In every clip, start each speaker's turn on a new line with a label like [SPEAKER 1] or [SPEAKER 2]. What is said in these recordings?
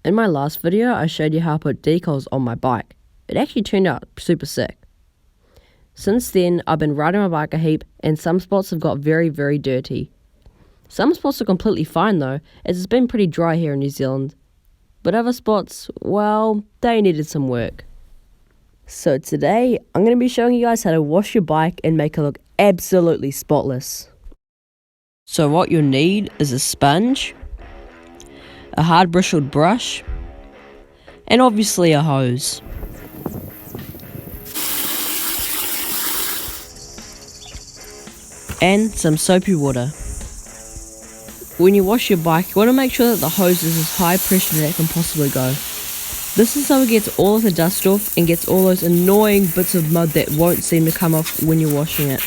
[SPEAKER 1] In my last video, I showed you how to put decals on my bike. It actually turned out super sick. Since then, I've been riding my bike a heap, and some spots have got very, very dirty. Some spots are completely fine though, as it's been pretty dry here in New Zealand. But other spots, well, they needed some work. So today, I'm going to be showing you guys how to wash your bike and make it look absolutely spotless. So what you'll need is a sponge, a hard bristled brush, and obviously a hose. And some soapy water. When you wash your bike, you want to make sure that the hose is as high pressure as it can possibly go. This is so it gets all of the dust off and gets all those annoying bits of mud that won't seem to come off when you're washing it.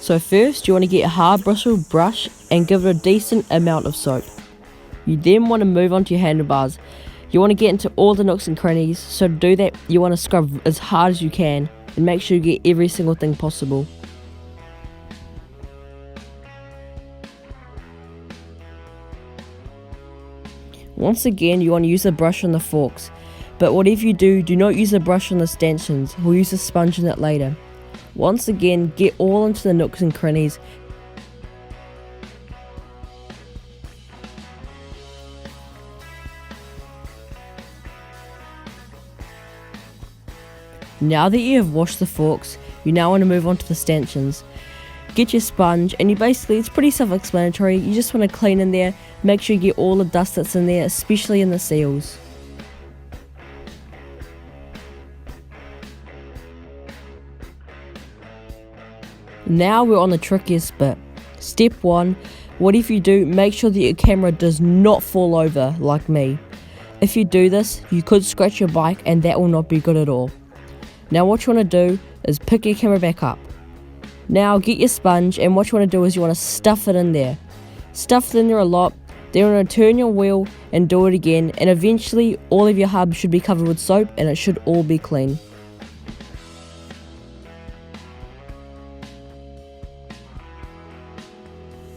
[SPEAKER 1] So first you want to get a hard bristled brush and give it a decent amount of soap. You then want to move on to your handlebars. You want to get into all the nooks and crannies, so to do that you want to scrub as hard as you can and make sure you get every single thing possible. Once again you want to use the brush on the forks, but whatever you do, do not use the brush on the stanchions. We'll use the sponge on that later. Once again, get all into the nooks and crannies. Now that you have washed the forks, you now want to move on to the stanchions. Get your sponge and it's pretty self-explanatory. You just want to clean in there, make sure you get all the dust that's in there, especially in the seals. Now we're on the trickiest bit. Step 1, whatever you do, make sure that your camera does not fall over like me. If you do this, you could scratch your bike and that will not be good at all. Now what you want to do is pick your camera back up. Now get your sponge and what you want to do is you want to stuff it in there. Stuff it in there a lot, then you want to turn your wheel and do it again, and eventually all of your hubs should be covered with soap and it should all be clean.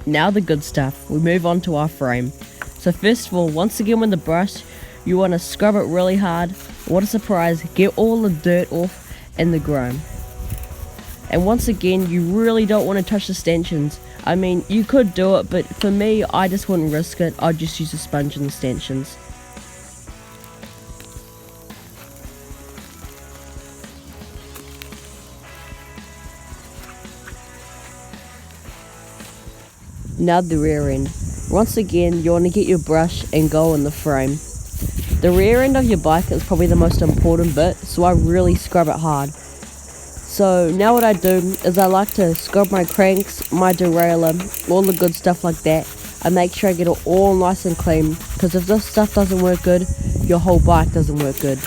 [SPEAKER 1] Now the good stuff, we move on to our frame. So first of all, once again with the brush, you want to scrub it really hard. What a surprise, get all the dirt off and the grime. And once again, you really don't want to touch the stanchions. I mean, you could do it, but for me, I just wouldn't risk it. I'd just use a sponge in the stanchions. Now the rear end. Once again, you want to get your brush and go in the frame. The rear end of your bike is probably the most important bit, so I really scrub it hard. So now what I do is I like to scrub my cranks, my derailleur, all the good stuff like that. I make sure I get it all nice and clean, because if this stuff doesn't work good, your whole bike doesn't work good.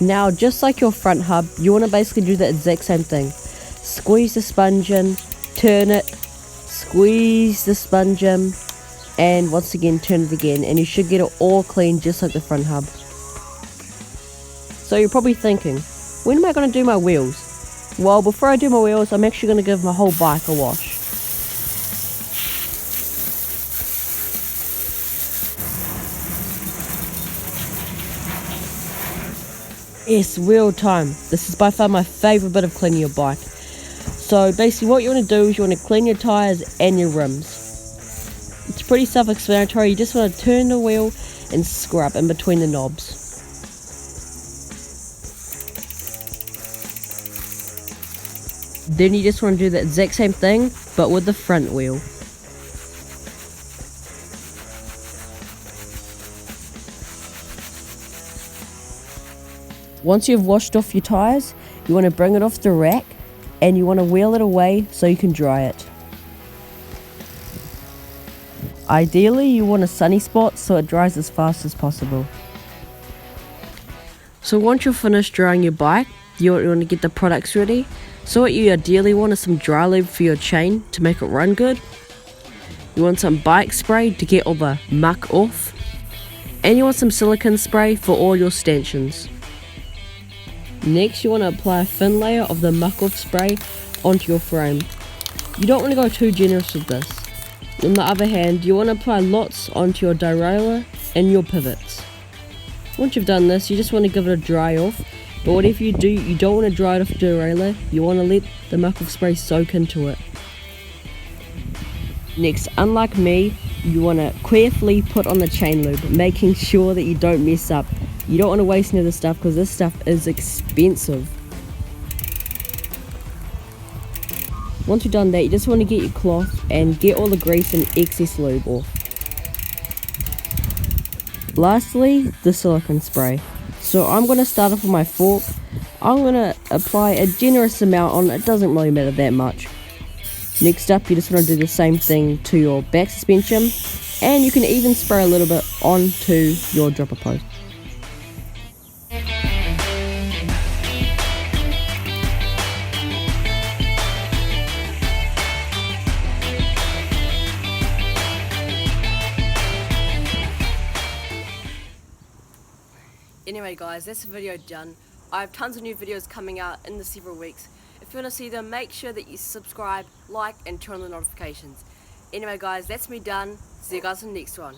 [SPEAKER 1] Now, just like your front hub, you want to basically do the exact same thing. Squeeze the sponge in, turn it, squeeze the sponge in, and once again turn it again, and you should get it all clean just like the front hub. So you're probably thinking, when am I going to do my wheels? Well, before I do my wheels, I'm actually going to give my whole bike a wash. Yes, wheel time. This is by far my favourite bit of cleaning your bike. So basically what you want to do is you want to clean your tyres and your rims. It's pretty self-explanatory. You just want to turn the wheel and scrub in between the knobs. Then you just want to do the exact same thing, but with the front wheel. Once you've washed off your tyres, you want to bring it off the rack and you want to wheel it away so you can dry it. Ideally, you want a sunny spot so it dries as fast as possible. So once you're finished drying your bike, you want to get the products ready. So what you ideally want is some dry lube for your chain to make it run good. You want some bike spray to get all the muck off. And you want some silicone spray for all your stanchions. Next, you want to apply a thin layer of the muck off spray onto your frame. You don't want to go too generous with this. On the other hand, you want to apply lots onto your derailleur and your pivots. Once you've done this, you just want to give it a dry off. But whatever you do, you don't want to dry it off the derailleur. You want to let the muck off spray soak into it. Next, unlike me, you want to carefully put on the chain lube, making sure that you don't mess up. You don't want to waste any of this stuff because this stuff is expensive. Once you've done that, you just want to get your cloth and get all the grease and excess lube off. Lastly, the silicone spray. So I'm going to start off with my fork. I'm going to apply a generous amount on, it doesn't really matter that much. Next up, you just want to do the same thing to your back suspension, and you can even spray a little bit onto your dropper post. Anyway guys, that's the video done. I have tons of new videos coming out in the several weeks. If you want to see them, make sure that you subscribe, like, and turn on the notifications. Anyway guys, that's me done. See you guys in the next one.